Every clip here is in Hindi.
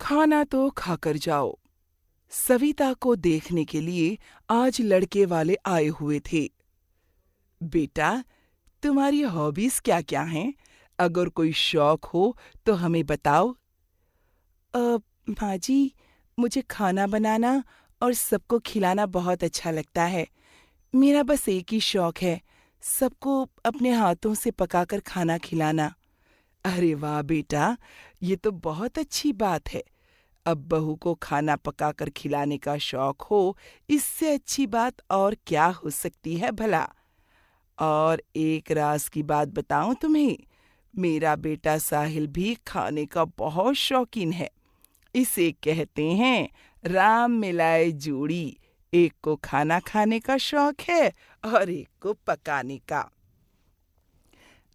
खाना तो खाकर जाओ। सविता को देखने के लिए आज लड़के वाले आए हुए थे। बेटा, तुम्हारी हॉबीज क्या-क्या हैं? अगर कोई शौक हो तो हमें बताओ। माँ जी, मुझे खाना बनाना और सबको खिलाना बहुत अच्छा लगता है। मेरा बस एक ही शौक है, सबको अपने हाथों से पकाकर खाना खिलाना। अरे वाह बेटा, ये तो बहुत अच्छी बात है। अब बहू को खाना पकाकर खिलाने का शौक हो, इससे अच्छी बात और क्या हो सकती है भला। और एक राज की बात बताऊं तुम्हें, मेरा बेटा साहिल भी खाने का बहुत शौकीन है। इसे कहते हैं राम मिलाए जोड़ी। एक को खाना खाने का शौक है और एक को पकाने का।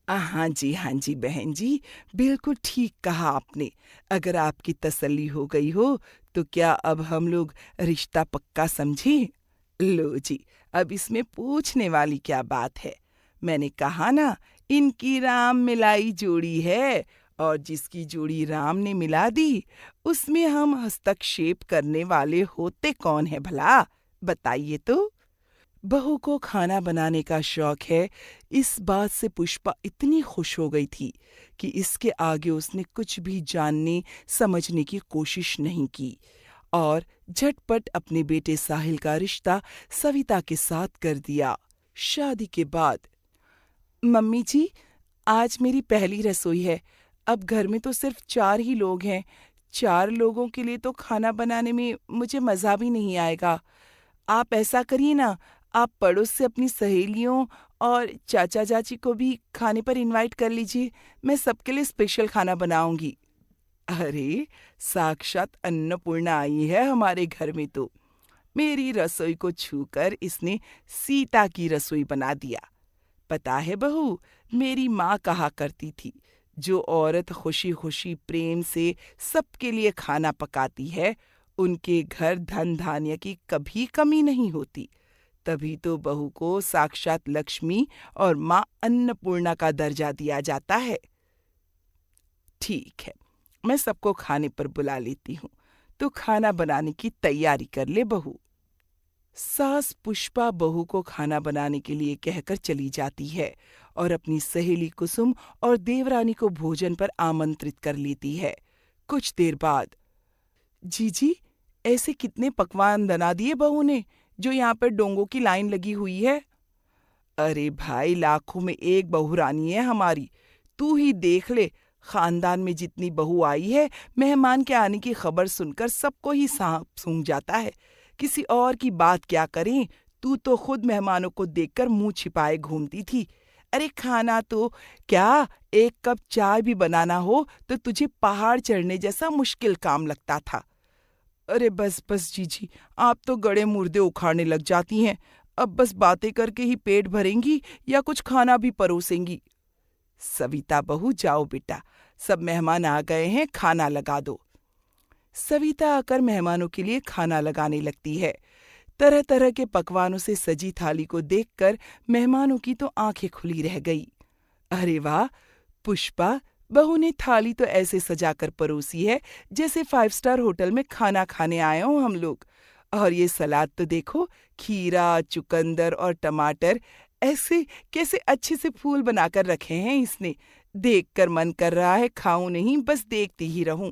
हाँ जी बहन जी, बिल्कुल ठीक कहा आपने। अगर आपकी तसल्ली हो गई हो तो क्या अब हम लोग रिश्ता पक्का समझें? लो जी, अब इसमें पूछने वाली क्या बात है। मैंने कहा ना, इनकी राम मिलाई जोड़ी है और जिसकी जोड़ी राम ने मिला दी उसमें हम हस्तक्षेप करने वाले होते कौन है भला? बताइए तो। बहू को खाना बनाने का शौक है, इस बात से पुष्पा इतनी खुश हो गई थी कि इसके आगे उसने कुछ भी जानने समझने की कोशिश नहीं की और झटपट अपने बेटे साहिल का रिश्ता सविता के साथ कर दिया। शादी के बाद, मम्मी जी, आज मेरी पहली रसोई है। अब घर में तो सिर्फ 4 ही लोग हैं। 4 लोगों के लिए तो खाना बनाने में मुझे मज़ा भी नहीं आएगा। आप ऐसा करिए ना, आप पड़ोस से अपनी सहेलियों और चाचा चाची को भी खाने पर इनवाइट कर लीजिए। मैं सबके लिए स्पेशल खाना बनाऊंगी। अरे, साक्षात अन्नपूर्णा आई है हमारे घर में तो। मेरी रसोई को छूकर इसने सीता की रसोई बना दिया। पता है बहू, मेरी माँ कहा करती थी, जो औरत खुशी खुशी प्रेम से सबके लिए खाना पकाती है, उनके घर धन धान्य की कभी कमी नहीं होती। तभी तो बहू को साक्षात लक्ष्मी और माँ अन्नपूर्णा का दर्जा दिया जाता है। ठीक है, मैं सबको खाने पर बुला लेती हूँ, तो खाना बनाने की तैयारी कर ले बहू। सास पुष्पा बहू को खाना बनाने के लिए कहकर चली जाती है और अपनी सहेली कुसुम और देवरानी को भोजन पर आमंत्रित कर लेती है। कुछ देर बाद, जीजी, ऐसे कितने पकवान बना दिए बहू ने, जो यहाँ पर डोंगों की लाइन लगी हुई है। अरे भाई, लाखों में एक बहू रानी है हमारी। तू ही देख ले, खानदान में जितनी बहू आई है, मेहमान के आने की खबर सुनकर सबको ही सांप सूंघ जाता है। किसी और की बात क्या करें, तू तो खुद मेहमानों को देखकर मुंह छिपाए घूमती थी। अरे खाना तो क्या, एक कप चाय भी बनाना हो तो तुझे पहाड़ चढ़ने जैसा मुश्किल काम लगता था। अरे बस बस जीजी, आप तो गड़े मुर्दे उखाड़ने लग जाती हैं। अब बस बातें करके ही पेट भरेंगी या कुछ खाना भी परोसेंगी? सविता बहू, जाओ बेटा, सब मेहमान आ गए हैं, खाना लगा दो। सविता आकर मेहमानों के लिए खाना लगाने लगती है। तरह तरह के पकवानों से सजी थाली को देखकर मेहमानों की तो आंखें खुली रह गई। अरे वाह पुष्पा, बहू ने थाली तो ऐसे सजाकर परोसी है जैसे 5 स्टार होटल में खाना खाने आए हों हम लोग। और ये सलाद तो देखो, खीरा, चुकंदर और टमाटर ऐसे कैसे अच्छे से फूल बनाकर रखे हैं इसने। देखकर मन कर रहा है खाऊं नहीं, बस देखती ही रहूं।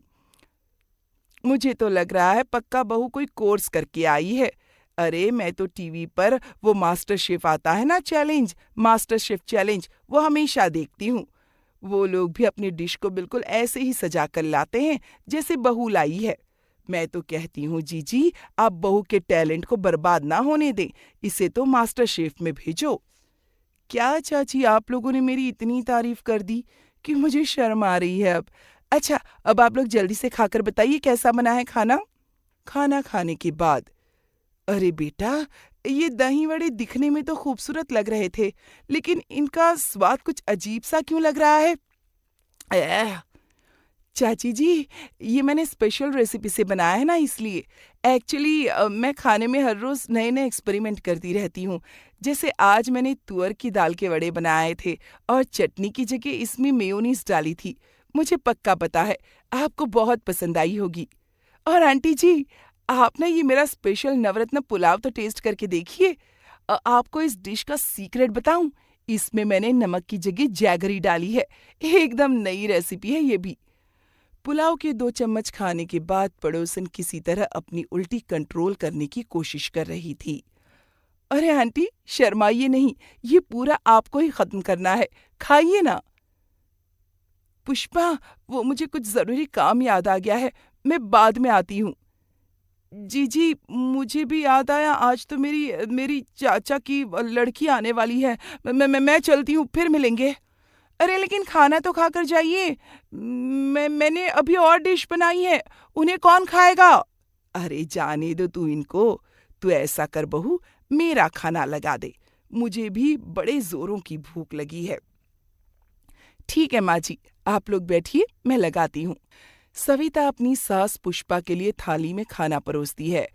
मुझे तो लग रहा है पक्का बहू कोई कोर्स करके आई है। अरे मैं तो टीवी पर वो मास्टर शेफ आता है ना, चैलेंज, मास्टर शेफ चैलेंज, वो हमेशा देखती हूँ। वो लोग भी अपनी डिश को बिल्कुल ऐसे ही सजा कर लाते हैं जैसे बहू लाई है। मैं तो कहती हूँ जीजी, आप बहू के टैलेंट को बर्बाद ना होने दें, इसे तो मास्टर शेफ में भेजो। क्या चाची, आप लोगों ने मेरी इतनी तारीफ कर दी कि मुझे शर्म आ रही है अब। अच्छा, अब आप लोग जल्दी से खाकर बताइए कैसा बना है खाना। खाना खाने के बाद, अरे बेटा, ये दही वड़े दिखने में तो खूबसूरत लग रहे थे, लेकिन इनका स्वाद कुछ अजीब सा क्यों लग रहा है? एह! चाची जी, ये मैंने स्पेशल रेसिपी से बनाया है ना, इसलिए। एक्चुअली मैं खाने में हर रोज़ नए-नए एक्सपेरिमेंट करती रहती हूँ। जैसे आज मैंने तुअर की दाल के वड़े बनाए थे और चटनी की जगह इसमें मेयोनीज़ डाली थी। मुझे पक्का पता है, आपको बहुत पसंद आई होगी। और आंटी जी, आप ना ये मेरा स्पेशल नवरत्न पुलाव तो टेस्ट करके देखिए। आपको इस डिश का सीक्रेट बताऊं? इसमें मैंने नमक की जगह जैगरी डाली है। एकदम नई रेसिपी है ये भी। पुलाव के 2 चम्मच खाने के बाद पड़ोसन किसी तरह अपनी उल्टी कंट्रोल करने की कोशिश कर रही थी। अरे आंटी, शर्माइए नहीं, ये पूरा आपको ही खत्म करना है। खाइए ना। पुष्पा, वो मुझे कुछ जरूरी काम याद आ गया है, मैं बाद में आती हूँ। जी जी, मुझे भी याद आया, आज तो मेरी मेरी चाचा की लड़की आने वाली है। मैं चलती हूँ, फिर मिलेंगे। अरे लेकिन खाना तो खाकर जाइए। मैंने अभी और डिश बनाई है, उन्हें कौन खाएगा? अरे जाने दो तू इनको। तू ऐसा कर बहू, मेरा खाना लगा दे। मुझे भी बड़े जोरों की भूख लगी है। ठीक है माँ जी, आप लोग बैठिए, मैं लगाती हूँ। सविता अपनी सास पुष्पा के लिए थाली में खाना परोसती है।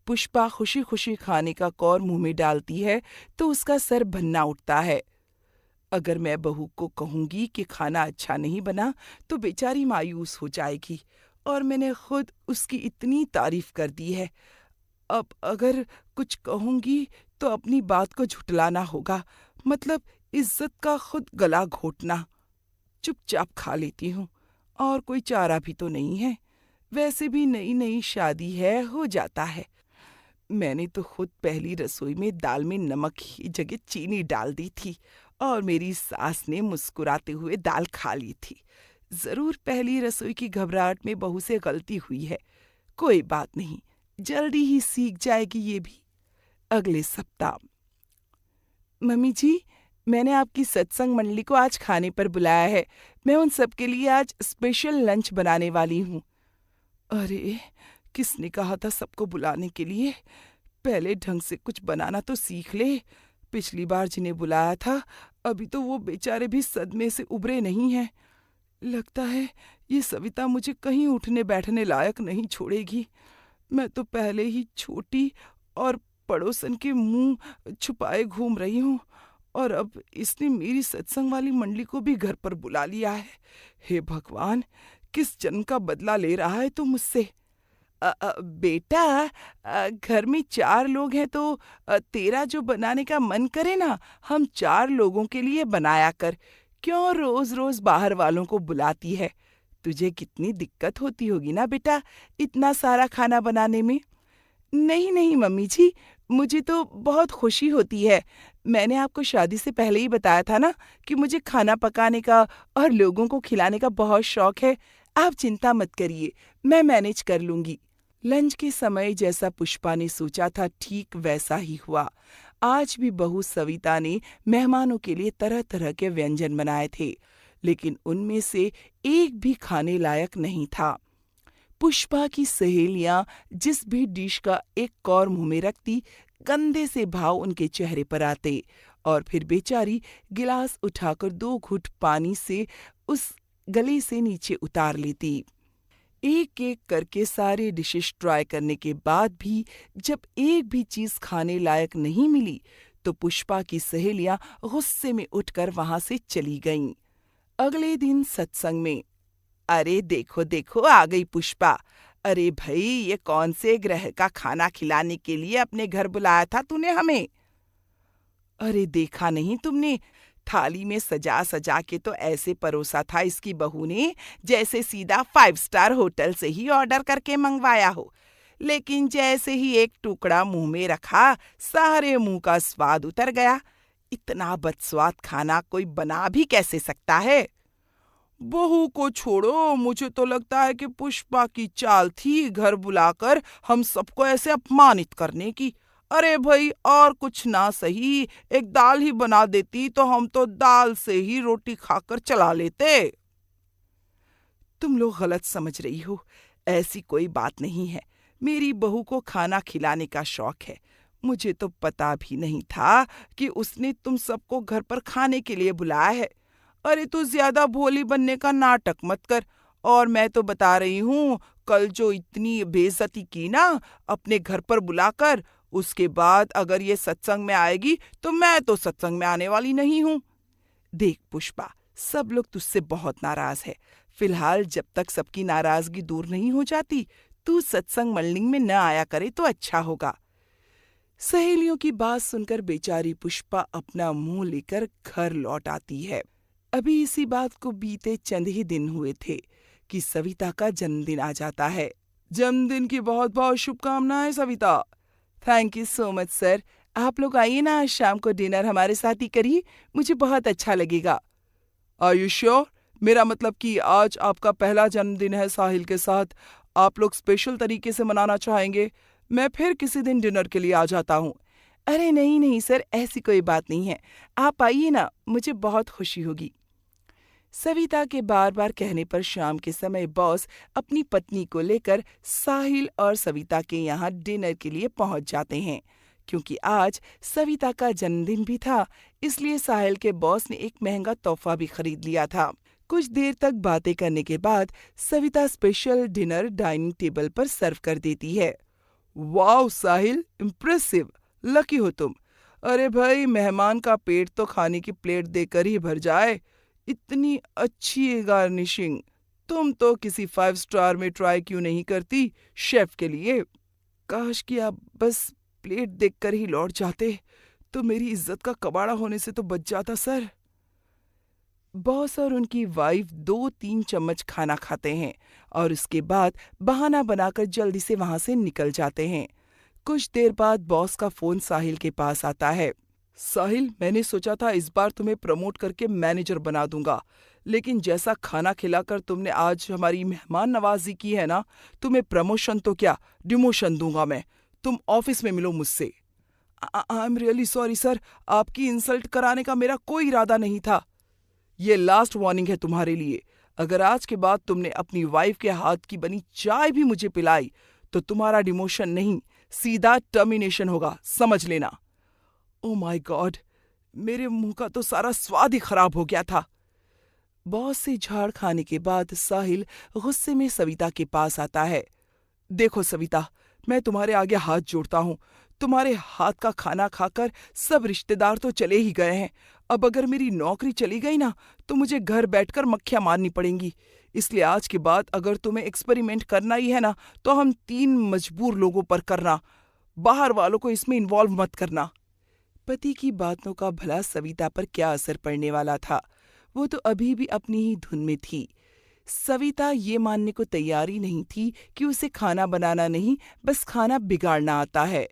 पुष्पा खुशी खुशी खाने का कौर मुंह में डालती है तो उसका सर भन्ना उठता है। अगर मैं बहू को कहूंगी कि खाना अच्छा नहीं बना तो बेचारी मायूस हो जाएगी, और मैंने खुद उसकी इतनी तारीफ कर दी है। अब अगर कुछ कहूंगी तो अपनी बात को झुटलाना होगा, मतलब इज्जत का खुद गला घोटना। चुपचाप खा लेती हूँ, और कोई चारा भी तो नहीं है। वैसे भी नई नई शादी है, हो जाता है। मैंने तो खुद पहली रसोई में दाल में नमक की जगह चीनी डाल दी थी, और मेरी सास ने मुस्कुराते हुए दाल खा ली थी। जरूर पहली रसोई की घबराहट में बहू से गलती हुई है। कोई बात नहीं, जल्दी ही सीख जाएगी ये भी। अगले सप्ताह। मम्मी जी, मैंने आपकी सत्संग मंडली को आज खाने पर बुलाया है। मैं उन सबके लिए आज स्पेशल लंच बनाने वाली हूँ। अरे, किसने कहा था सबको बुलाने के लिए? पहले ढंग से कुछ बनाना तो सीख ले। पिछली बार जिन्हें बुलाया था, अभी तो वो बेचारे भी सदमे से उबरे नहीं हैं। लगता है ये सविता मुझे कहीं उठने बैठने लायक नहीं छोड़ेगी। मैं तो पहले ही छोटी और पड़ोसन के मुंह छुपाए घूम रही हूँ, और अब इसने मेरी सत्संग वाली मंडली को भी घर पर बुला लिया है। हे भगवान, किस जन्म का बदला ले रहा है तू मुझसे? बेटा, घर में 4 लोग हैं तो तेरा जो बनाने का मन करे ना, हम 4 लोगों के लिए बनाया कर। क्यों रोज रोज बाहर वालों को बुलाती है? तुझे कितनी दिक्कत होती होगी ना बेटा, इतना सारा खाना बनाने में। नहीं नहीं मम्मी जी, मुझे तो बहुत खुशी होती है। मैंने आपको शादी से पहले ही बताया था ना कि मुझे खाना पकाने का और लोगों को खिलाने का बहुत शौक है। आप चिंता मत करिए, मैं मैनेज कर लूंगी। लंच के समय जैसा पुष्पा ने सोचा था, ठीक वैसा ही हुआ। आज भी बहू सविता ने मेहमानों के लिए तरह तरह के व्यंजन बनाए थे, लेकिन उनमें से एक भी खाने लायक नहीं था। पुष्पा की सहेलियां जिस भी डिश का एक कौर मुंह में रखती, गंदे से भाव उनके चेहरे पर आते, और फिर बेचारी गिलास उठाकर 2 घूंट पानी से उस गले से नीचे उतार लेती। एक एक करके सारे डिशेस ट्राई करने के बाद भी जब एक भी चीज खाने लायक नहीं मिली, तो पुष्पा की सहेलियां गुस्से में उठकर वहां से चली गईं। अगले दिन सत्संग में, अरे देखो देखो, आ गई पुष्पा। अरे भाई, ये कौन से ग्रह का खाना खिलाने के लिए अपने घर बुलाया था तूने हमें? अरे देखा नहीं तुमने, थाली में सजा सजा के तो ऐसे परोसा था इसकी बहू ने जैसे सीधा 5 स्टार होटल से ही ऑर्डर करके मंगवाया हो। लेकिन जैसे ही एक टुकड़ा मुंह में रखा, सारे मुंह का स्वाद उतर गया। इतना बदस्वाद खाना कोई बना भी कैसे सकता है? बहू को छोड़ो, मुझे तो लगता है कि पुष्पा की चाल थी घर बुलाकर हम सबको ऐसे अपमानित करने की। अरे भाई, और कुछ ना सही, एक दाल ही बना देती तो हम तो दाल से ही रोटी खाकर चला लेते। तुम लोग गलत समझ रही हो, ऐसी कोई बात नहीं है। मेरी बहू को खाना खिलाने का शौक है। मुझे तो पता भी नहीं था कि उसने तुम सबको घर पर खाने के लिए बुलाया है। अरे तू ज्यादा भोली बनने का नाटक मत कर। और मैं तो बता रही हूँ, कल जो इतनी बेइज्जती की ना अपने घर पर बुलाकर, उसके बाद अगर ये सत्संग में आएगी तो मैं तो सत्संग में आने वाली नहीं हूँ। देख पुष्पा, सब लोग तुझसे बहुत नाराज है। फिलहाल जब तक सबकी नाराजगी दूर नहीं हो जाती, तू सत्संग मंडली में न आया करे तो अच्छा होगा। सहेलियों की बात सुनकर बेचारी पुष्पा अपना मुंह लेकर घर लौट आती है। अभी इसी बात को बीते चंद ही दिन हुए थे कि सविता का जन्मदिन आ जाता है। जन्मदिन की बहुत बहुत शुभकामनाएं Savita. Thank you so much sir. आप लोग आइए ना, आज शाम को डिनर हमारे साथ ही करिए, मुझे बहुत अच्छा लगेगा। Are you sure? मेरा मतलब कि आज आपका पहला जन्मदिन है साहिल के साथ, आप लोग स्पेशल तरीके से मनाना चाहेंगे? मैं फिर किसी दिन डिनर के लिए आ जाता हूँ। अरे नहीं नहीं सर, ऐसी कोई बात नहीं है, आप आइए ना, मुझे बहुत खुशी होगी। सविता के बार बार कहने पर शाम के समय बॉस अपनी पत्नी को लेकर साहिल और सविता के यहाँ डिनर के लिए पहुंच जाते हैं। क्योंकि आज सविता का जन्मदिन भी था, इसलिए साहिल के बॉस ने एक महंगा तोहफा भी खरीद लिया था। कुछ देर तक बातें करने के बाद Savita special dinner dining table पर सर्व कर देती है। वाओ साहिल, इम्प्रेसिव, लकी हो तुम। अरे भाई, मेहमान का पेट तो खाने की प्लेट देकर ही भर जाए, इतनी अच्छी गार्निशिंग। तुम तो किसी 5 स्टार में ट्राई क्यों नहीं करती शेफ के लिए? काश कि आप बस प्लेट देखकर ही लौट जाते तो मेरी इज्जत का कबाड़ा होने से तो बच जाता सर। बॉस और उनकी वाइफ 2-3 चम्मच खाना खाते हैं और उसके बाद बहाना बनाकर जल्दी से वहां से निकल जाते हैं। कुछ देर बाद बॉस का फोन साहिल के पास आता है। साहिल, मैंने सोचा था इस बार तुम्हें प्रमोट करके मैनेजर बना दूंगा, लेकिन जैसा खाना खिलाकर तुमने आज हमारी मेहमान नवाजी की है ना, तुम्हें प्रमोशन तो क्या, डिमोशन दूंगा मैं। तुम ऑफिस में मिलो मुझसे। I am really sorry sir, आपकी इंसल्ट कराने का मेरा कोई इरादा नहीं था। ये लास्ट वार्निंग है तुम्हारे लिए। अगर आज के बाद तुमने अपनी वाइफ के हाथ की बनी चाय भी मुझे पिलाई तो तुम्हारा डिमोशन नहीं, सीधा टर्मिनेशन होगा, समझ लेना। ओ माय गॉड, मेरे मुंह का तो सारा स्वाद ही खराब हो गया था। बॉस से झाड़ खाने के बाद साहिल गुस्से में सविता के पास आता है। देखो सविता, मैं तुम्हारे आगे हाथ जोड़ता हूँ। तुम्हारे हाथ का खाना खाकर सब रिश्तेदार तो चले ही गए हैं। अब अगर मेरी नौकरी चली गई ना तो मुझे घर बैठकर मक्खियां मारनी पड़ेंगी। इसलिए आज के बाद अगर तुम्हें एक्सपेरिमेंट करना ही है ना तो हम 3 मजबूर लोगों पर करना, बाहर वालों को इसमें इन्वॉल्व मत करना। पति की बातों का भला सविता पर क्या असर पड़ने वाला था? वो तो अभी भी अपनी ही धुन में थी। सविता ये मानने को तैयार ही नहीं थी कि उसे खाना बनाना नहीं, बस खाना बिगाड़ना आता है।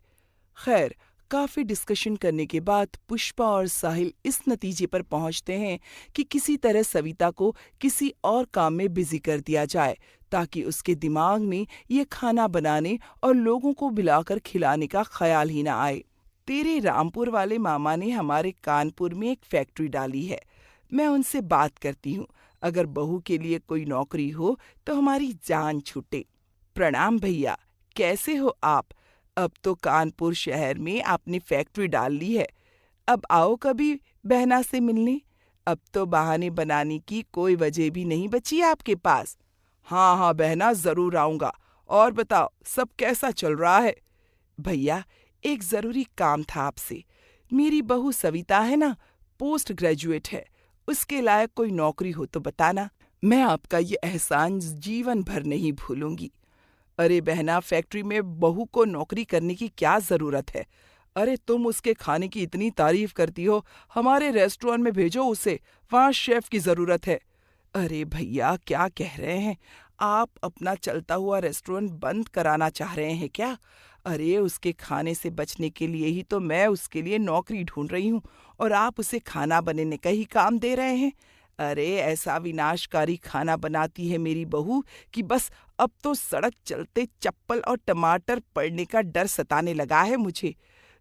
खैर, काफी डिस्कशन करने के बाद पुष्पा और साहिल इस नतीजे पर पहुंचते हैं कि किसी तरह सविता को किसी और काम में बिजी कर दिया जाए ताकि उसके दिमाग में ये खाना बनाने और लोगों को बुलाकर खिलाने का ख्याल ही ना आए। तेरे रामपुर वाले मामा ने हमारे कानपुर में एक फैक्ट्री डाली है, मैं उनसे बात करती हूँ। अगर बहू के लिए कोई नौकरी हो तो हमारी जान छूटे। प्रणाम भैया, कैसे हो आप? अब तो कानपुर शहर में आपने फैक्ट्री डाल ली है, अब आओ कभी बहना से मिलने। अब तो बहाने बनाने की कोई वजह भी नहीं बची आपके पास। हाँ हाँ बहना, जरूर आऊंगा। और बताओ, सब कैसा चल रहा है? भैया, एक जरूरी काम था आपसे। मेरी बहू सविता है ना, पोस्ट ग्रेजुएट है, उसके लायक कोई नौकरी हो तो बताना। मैं आपका ये एहसान जीवन भर नहीं भूलूंगी। अरे बहना, फैक्ट्री में बहू को नौकरी करने की क्या जरूरत है? अरे तुम उसके खाने की इतनी तारीफ करती हो, हमारे रेस्टोरेंट में भेजो उसे, वहाँ शेफ की जरूरत है। अरे भैया, क्या कह रहे हैं आप? अपना चलता हुआ रेस्टोरेंट बंद कराना चाह रहे हैं क्या? अरे उसके खाने से बचने के लिए ही तो मैं उसके लिए नौकरी ढूंढ रही हूँ और आप उसे खाना बनाने का ही काम दे रहे हैं। अरे ऐसा विनाशकारी खाना बनाती है मेरी बहू कि बस अब तो सड़क चलते चप्पल और टमाटर पड़ने का डर सताने लगा है मुझे।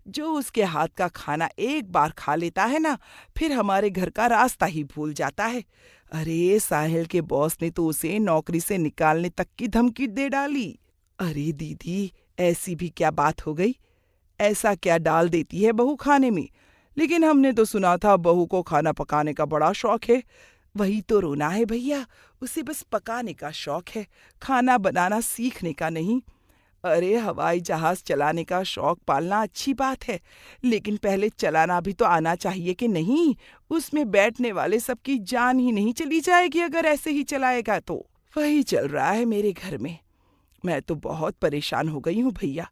जो उसके हाथ का खाना एक बार खा लेता है ना, फिर हमारे घर का रास्ता ही भूल जाता है। अरे साहिल के बॉस ने तो उसे नौकरी से निकालने तक की धमकी दे डाली। अरे दीदी, ऐसी भी क्या बात हो गई? ऐसा क्या डाल देती है बहू खाने में? लेकिन हमने तो सुना था बहू को खाना पकाने का बड़ा शौक है। वही तो रोना है भैया, उसे बस पकाने का शौक है, खाना बनाना सीखने का नहीं। अरे हवाई जहाज चलाने का शौक पालना अच्छी बात है, लेकिन पहले चलाना भी तो आना चाहिए कि नहीं? उसमें बैठने वाले सबकी जान ही नहीं चली जाएगी अगर ऐसे ही चलाएगा तो। वही चल रहा है मेरे घर में। मैं तो बहुत परेशान हो गई हूँ भैया।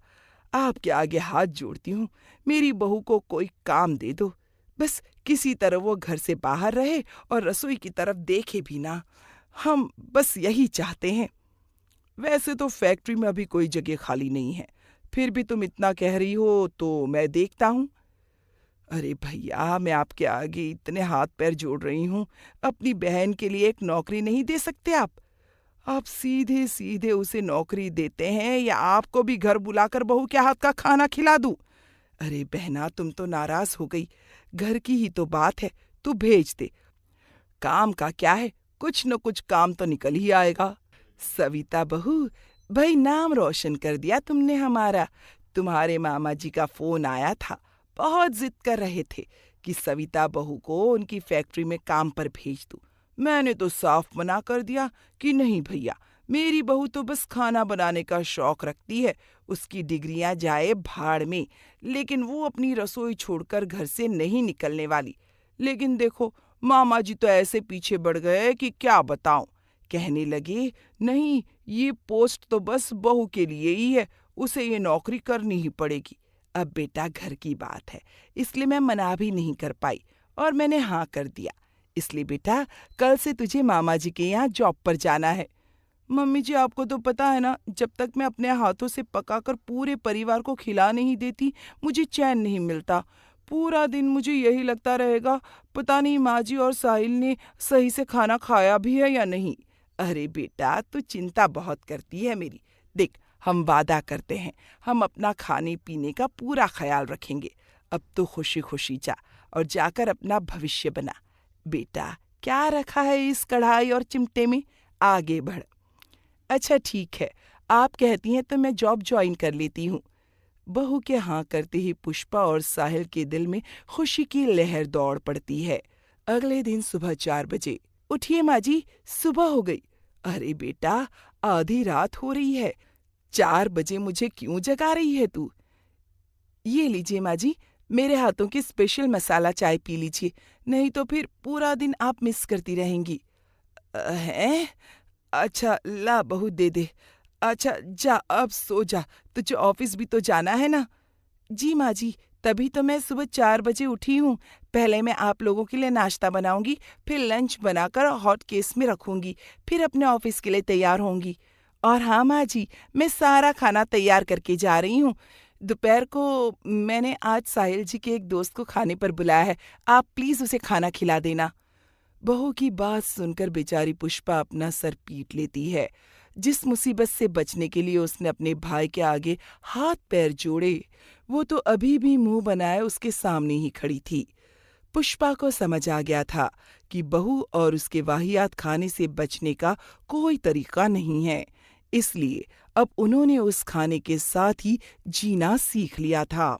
आपके आगे हाथ जोड़ती हूँ, मेरी बहू को कोई काम दे दो। बस किसी तरह वो घर से बाहर रहे और रसोई की तरफ देखे भी ना। हम बस यही चाहते हैं। वैसे तो फैक्ट्री में अभी कोई जगह खाली नहीं है, फिर भी तुम इतना कह रही हो तो मैं देखता हूँ। अरे भैया, मैं आपके आगे इतने हाथ पैर जोड़ रही हूँ, अपनी बहन के लिए एक नौकरी नहीं दे सकते आप? आप सीधे सीधे उसे नौकरी देते हैं या आपको भी घर बुलाकर बहू के हाथ का खाना खिला दूं? अरे बहना, तुम तो नाराज हो गई। घर की ही तो बात है, तू भेज दे। काम का क्या है, कुछ न कुछ काम तो निकल ही आएगा। सविता बहू, भाई नाम रोशन कर दिया तुमने हमारा। तुम्हारे मामा जी का फोन आया था, बहुत जिद कर रहे थे कि सविता बहू को उनकी फैक्ट्री में काम पर भेज दूं। मैंने तो साफ मना कर दिया कि नहीं भैया, मेरी बहू तो बस खाना बनाने का शौक रखती है, उसकी डिग्रियां जाए भाड़ में, लेकिन वो अपनी रसोई छोड़कर घर से नहीं निकलने वाली। लेकिन देखो, मामा जी तो ऐसे पीछे बढ़ गए कि क्या बताऊं। कहने लगे, नहीं, ये पोस्ट तो बस बहू के लिए ही है, उसे ये नौकरी करनी ही पड़ेगी। अब बेटा, घर की बात है, इसलिए मैं मना भी नहीं कर पाई और मैंने हाँ कर दिया। इसलिए बेटा, कल से तुझे मामा जी के यहाँ जॉब पर जाना है। मम्मी जी, आपको तो पता है ना, जब तक मैं अपने हाथों से पकाकर पूरे परिवार को खिला नहीं देती, मुझे चैन नहीं मिलता। पूरा दिन मुझे यही लगता रहेगा, पता नहीं माँ जी और साहिल ने सही से खाना खाया भी है या नहीं। अरे बेटा, तू चिंता बहुत करती है मेरी। देख, हम वादा करते हैं, हम अपना खाने पीने का पूरा ख्याल रखेंगे। अब तो खुशी खुशी जा और जाकर अपना भविष्य बना। बेटा, क्या रखा है इस कढ़ाई और चिमटे में? आगे बढ़। अच्छा ठीक है, आप कहती हैं तो मैं जॉब ज्वाइन कर लेती हूँ। बहू के हाँ करते ही पुष्पा और साहिल के दिल में खुशी की लहर दौड़ पड़ती है। अगले दिन सुबह 4 बजे। उठिए माँ जी, सुबह हो गई। अरे बेटा, आधी रात हो रही है, 4 बजे मुझे क्यों जगा रही है तू? ये लीजिए माँ जी, मेरे हाथों की स्पेशल मसाला चाय पी लीजिए, नहीं तो फिर पूरा दिन आप मिस करती रहेंगी। हैं? अच्छा ला बहू, दे दे। अच्छा जा, अब सो जा, तुझे ऑफिस भी तो जाना है ना। जी माँ जी, तभी तो मैं सुबह 4 बजे उठी हूँ। पहले मैं आप लोगों के लिए नाश्ता बनाऊंगी, फिर लंच बनाकर हॉट केस में रखूंगी, फिर अपने ऑफिस के लिए तैयार होंगी। और हाँ माँ जी, मैं सारा खाना तैयार करके जा रही हूँ। दोपहर को मैंने आज साहिल जी के एक दोस्त को खाने पर बुलाया है, आप प्लीज उसे खाना खिला देना। बहू की बात सुनकर बेचारी पुष्पा अपना सर पीट लेती है। जिस मुसीबत से बचने के लिए उसने अपने भाई के आगे हाथ पैर जोड़े, वो तो अभी भी मुंह बनाए उसके सामने ही खड़ी थी। पुष्पा को समझ आ गया था कि बहू और उसके वाहियात खाने से बचने का कोई तरीका नहीं है, इसलिए अब उन्होंने उस खाने के साथ ही जीना सीख लिया था।